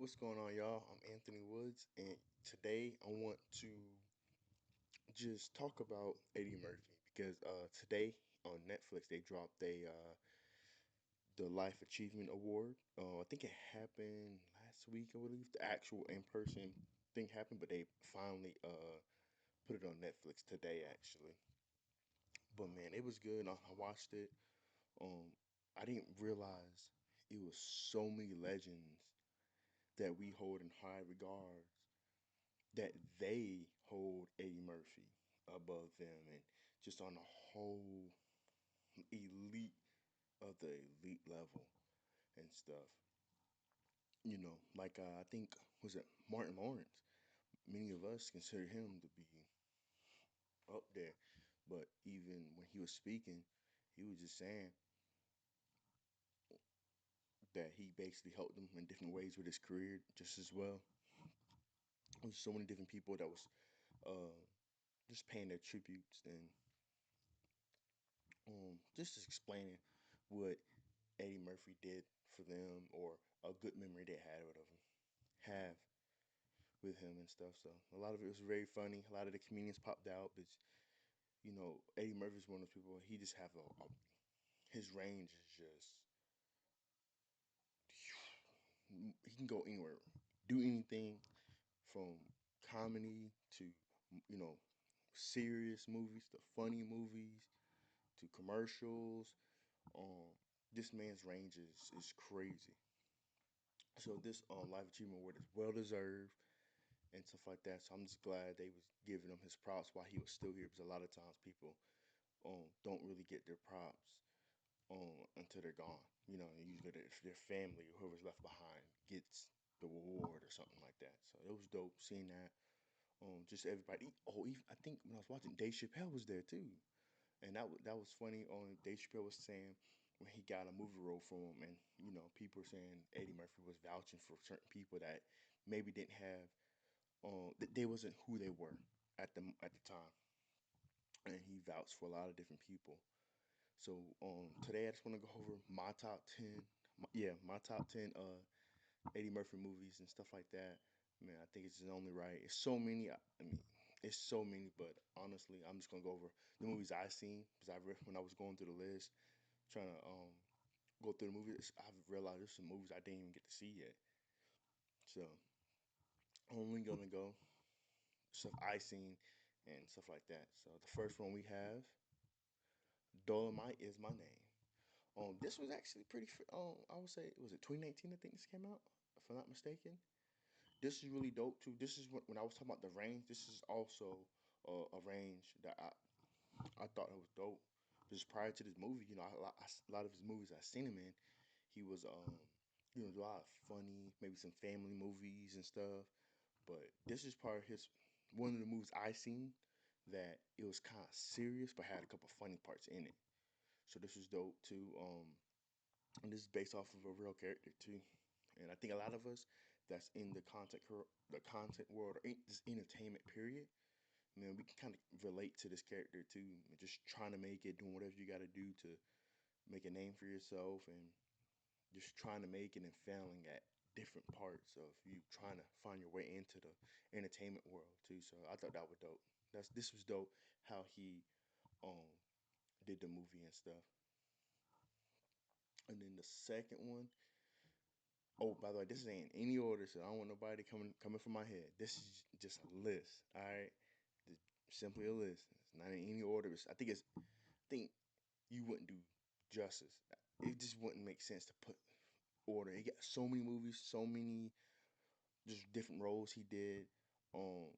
What's going on, y'all? I'm Anthony Woods, and today I want to just talk about Eddie Murphy because today on Netflix they dropped the Life Achievement Award. I think it happened last week, I believe. The actual in person thing happened, but they finally put it on Netflix today, actually. But man, it was good. I watched it. Um, I didn't realize it was so many legends that we hold in high regard that they hold Eddie Murphy above them and just on a whole elite of the elite level and stuff. Like I think was it Martin Lawrence. Many of us consider him to be up there, but even when he was speaking, he was just saying that he basically helped him in different ways with his career just as well. There's so many different people that was uh, just paying their tributes and just explaining what Eddie Murphy did for them or a good memory they had with him, have with him and stuff. So a lot of it was very funny. A lot of the comedians popped out, but Eddie Murphy's one of those people. He just have his range is just he can go anywhere, do anything from comedy to you know serious movies to funny movies to commercials. Um, this man's range is crazy. So this Life Achievement Award is well deserved and stuff like that. So I'm just glad they was giving him his props while he was still here because a lot of times people don't really get their props until they're gone. Usually their family or whoever's left behind gets the award or something like that. So it was dope seeing that. Just everybody. Oh, even, I think when I was watching, Dave Chappelle was there too, and that was funny. Dave Chappelle was saying when he got a movie role from him, and people were saying Eddie Murphy was vouching for certain people that maybe didn't have they wasn't who they were at the time, and he vouched for a lot of different people. So today I just want to go over my top 10, my top 10 Eddie Murphy movies and stuff like that. Man, I think it's just only right. It's so many. I mean, it's so many, but honestly, I'm just gonna go over the movies I seen because when I was going through the list, trying to go through the movies, I've realized there's some movies I didn't even get to see yet. So I'm only gonna go stuff I seen and stuff like that. So the first one we have Dolomite is my name. This was actually pretty. I would say was it 2019? I think this came out, if I'm not mistaken. This is really dope too. This is when I was talking about the range. This is also a range that I thought it was dope. Because prior to this movie, a lot of his movies I seen him in, he was a lot of funny, maybe some family movies and stuff. But this is part of his one of the movies I seen that it was kind of serious but had a couple funny parts in it. So this was dope too. And this is based off of a real character too. And I think a lot of us that's in the content world or this entertainment period, man, we can kind of relate to this character too. Just trying to make it, doing whatever you got to do to make a name for yourself, and just trying to make it and failing at different parts of you trying to find your way into the entertainment world too. So I thought that was dope. This was dope how he um did the movie and stuff. And then the second one, oh, by the way, this ain't in any order, so I don't want nobody coming from my head. This is just a list, all right? Just simply a list. It's not in any order. I think you wouldn't do justice. It just wouldn't make sense to put order. He got so many movies, so many just different roles he did. Um,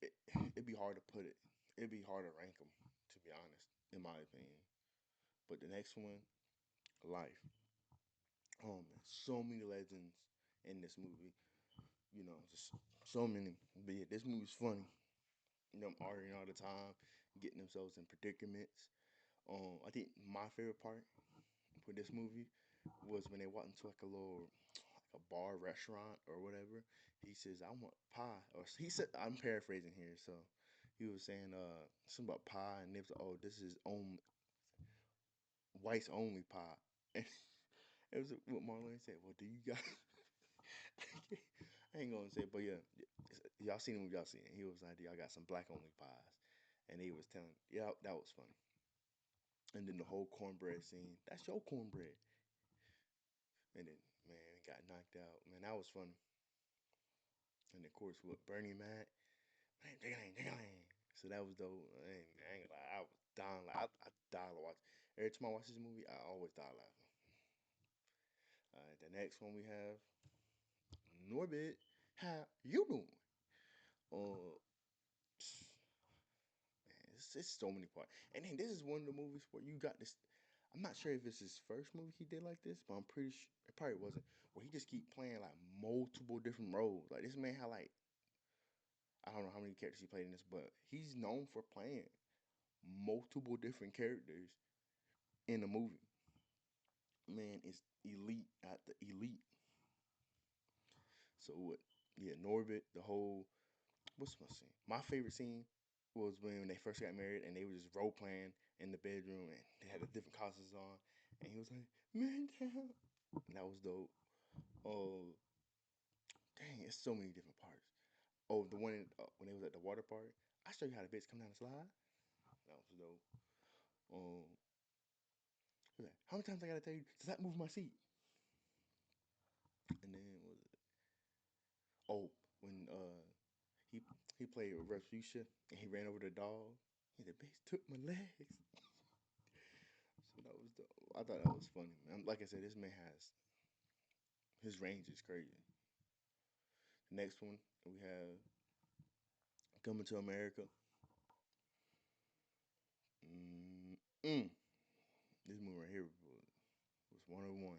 it'd be hard to put it. It'd be hard to rank them, to be honest, in my opinion. But the next one, Life. Oh man, so many legends in this movie. Just so many. But yeah, this movie's funny. Them arguing all the time, getting themselves in predicaments. I think my favorite part for this movie was when they walked into like a little like a bar restaurant or whatever. He says, "I want pie," or he said, I'm paraphrasing here. So he was saying something about pie, and they was like, "Oh, this is only whites only pie." And it was what Marlene said. Well, do you guys? I ain't gonna say, but yeah, y'all seen him, y'all seen it. He was like, y'all got some black only pies, and he was telling, yeah, that was funny. And then the whole cornbread scene, that's your cornbread. And then man, he got knocked out. Man, that was funny. And of course, what Bernie Mac, man, ding. So that was dope. I ain't gonna lie, I was dying. Like I died watch. Every time I watch this movie, I always die laughing. All right, the next one we have Norbit. How you doing? Uh, Man, it's so many parts. And then this is one of the movies where you got this. I'm not sure if it's his first movie he did like this, but I'm pretty sure it probably wasn't. Where he just keep playing like multiple different roles. Like this man had like I don't know how many characters he played in this, but he's known for playing multiple different characters in a movie. Man is elite at the elite. So what? Yeah, Norbit, the whole what's my scene? My favorite scene was when they first got married and they were just role playing in the bedroom and they had the different costumes on and he was like, man down. And that was dope. Oh, dang, it's so many different parts. Oh, the one when they was at the water park. I show you how the bitch come down the slide. That was dope. Um, how many times I gotta tell you to stop moving my seat? And then what was it? Oh, when he he played Refutia and he ran over the dog. Yeah, the bitch took my legs. So that was the. I thought that was funny, man. Like I said, this man has his range is crazy. The next one we have Coming to America. Mm, mm. This movie right here was 101.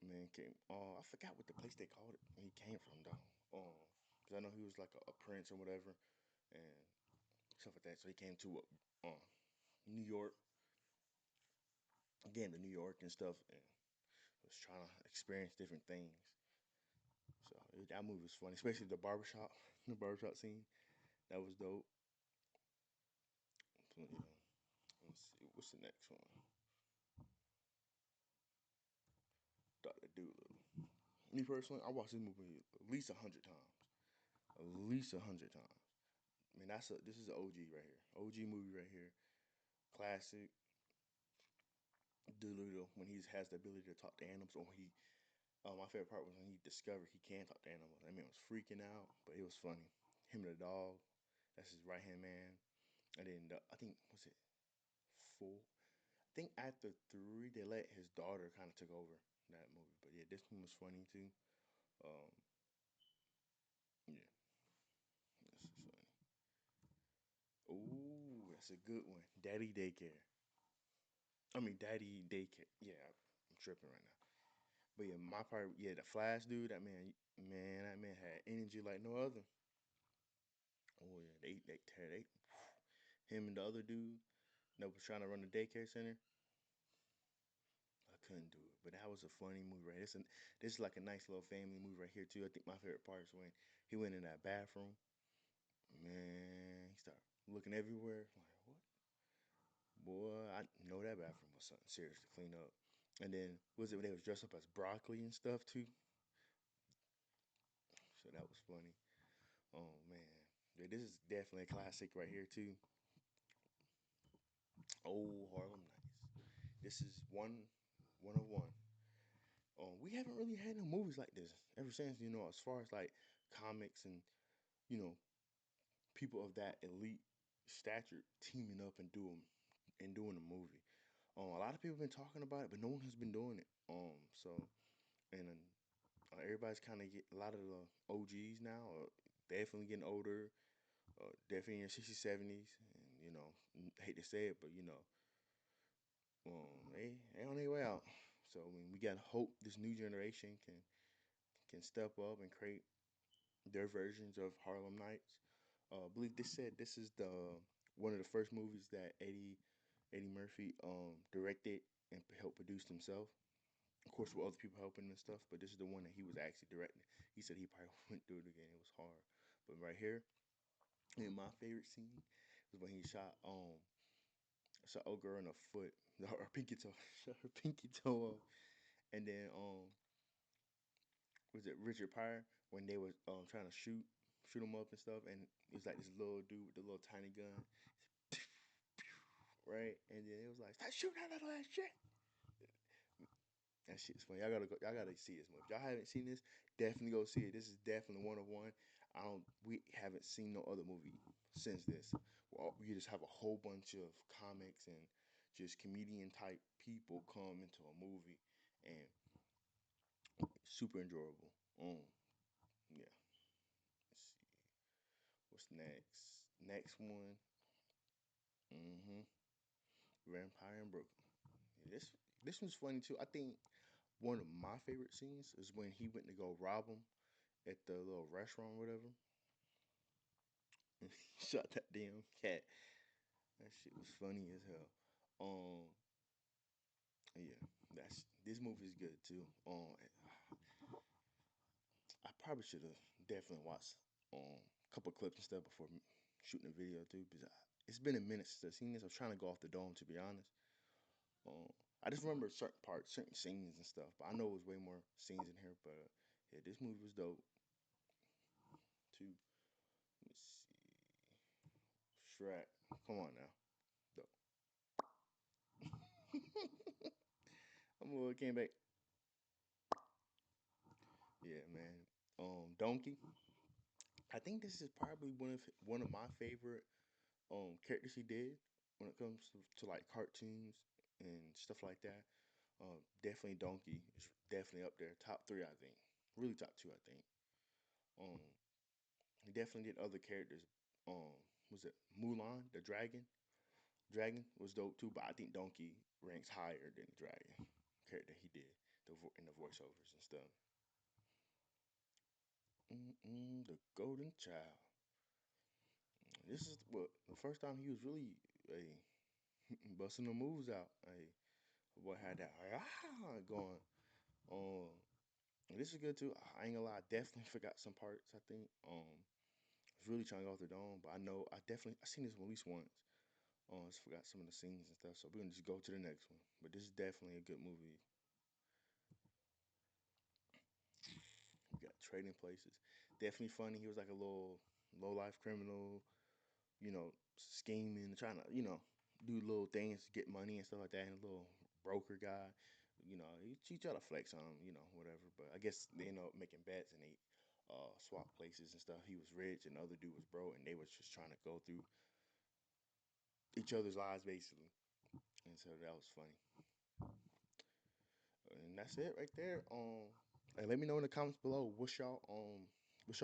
Man came. Oh, I forgot what the place they called it. He came from though. Cause I know he was like a prince or whatever, and stuff like that. So he came to New York, again to New York and stuff, and was trying to experience different things. So that movie was funny, especially the barbershop scene. That was dope. So, you know, let's see, what's the next one? Doctor Doolittle. Me personally, I watched this movie at least 100 times. At least 100 times. I mean, this is an OG right here. OG movie right here. Classic. Doolittle when he has the ability to talk to animals, or he. My favorite part was when he discovered he can talk to animals. I mean, it was freaking out, but it was funny. Him and the dog. That's his right hand man. And then I think was it four? I think after three, they let his daughter kind of took over that movie. But yeah, this one was funny too. Um, yeah, this is funny. Ooh, that's a good one. Daddy daycare. I mean, daddy daycare. Yeah, I'm tripping right now. But yeah, my part. Yeah, the Flash dude. That man had energy like no other. Oh yeah, they him and the other dude that was trying to run the daycare center. I couldn't do it, but that was a funny movie, right? This is like a nice little family movie right here too. I think my favorite part is when he went in that bathroom. Man, he started looking everywhere. I'm like, what? Boy, I know that bathroom was something serious to clean up. And then was it when they was dressed up as broccoli and stuff too? So that was funny. Oh man, yeah, this is definitely a classic right here too. Oh, Harlem Nights. This is one of one. We haven't really had no movies like this ever since, as far as like comics and you know people of that elite stature teaming up and doing a movie. A lot of people have been talking about it, but no one has been doing it. So and everybody's kind of get a lot of the OGs now are definitely getting older, definitely in their 60s, 70s, and I hate to say it, but they on their way out. So I mean, we got hope this new generation can step up and create their versions of Harlem Nights. I believe this said this is the one of the first movies that Eddie Murphy directed and helped produce himself. Of course, with other people helping and stuff, but this is the one that he was actually directing. He said he probably wouldn't do it again. It was hard, but right here, and my favorite scene was when he shot old girl in the foot, her pinky toe, shot her pinky toe off, and then was it Richard Pryor when they was trying to shoot him up and stuff, and it was like this little dude with the little tiny gun, right? And then it was like, stop shooting that little ass shit. That shit's funny. Y'all gotta see this movie. If y'all haven't seen this, definitely go see it. This is definitely one of one. I don't. We haven't seen no other movie since this. Well, we just have a whole bunch of comics and just comedian type people come into a movie, and super enjoyable. Yeah. Let's see what's next. Next one. Mm-hmm. Vampire in Brooklyn. Yeah, this one's funny too. I think one of my favorite scenes is when he went to go rob him at the little restaurant or whatever. And he shot that damn cat. That shit was funny as hell. Um, yeah, that's this movie's good too. I probably should have definitely watched a couple clips and stuff before shooting a video too, because it's been a minute since I've seen this. I was trying to go off the dome to be honest. Um, I just remember certain parts, certain scenes and stuff, but I know it was way more scenes in here. But yeah, this movie was dope too. Let's see, Shrek. Come on now, dope. I'm a little came back. Yeah, man. Donkey. I think this is probably one of my favorite characters he did when it comes to like cartoons and stuff like that. Definitely Donkey is definitely up there, top three I think, really top two I think. Um, he definitely did other characters. Um, was it Mulan the dragon? Dragon was dope too, but I think Donkey ranks higher than the dragon character he did in the voiceovers and stuff. The Golden Child. This is what the first time he was really a busting the moves out. Hey, boy had that going. Um, and this is good too. I ain't gonna lie, I definitely forgot some parts. I think I was really trying to go off the dome, but I know I seen this one at least once. I just forgot some of the scenes and stuff. So we're gonna just go to the next one. But this is definitely a good movie. We got Trading Places. Definitely funny. He was like a little low life criminal, scheming, trying to, do little things to get money and stuff like that. And a little broker guy, he tried to flex on him, whatever. But I guess they ended up making bets and they swap places and stuff. He was rich and the other dude was broke, and they was just trying to go through each other's lives basically. And so that was funny. And that's it right there. And let me know in the comments below what's y'all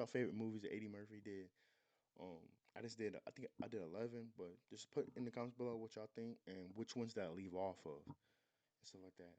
favorite movies that Eddie Murphy did. I just did. I think I did 11, but just put in the comments below what y'all think and which ones that I leave off of and stuff like that.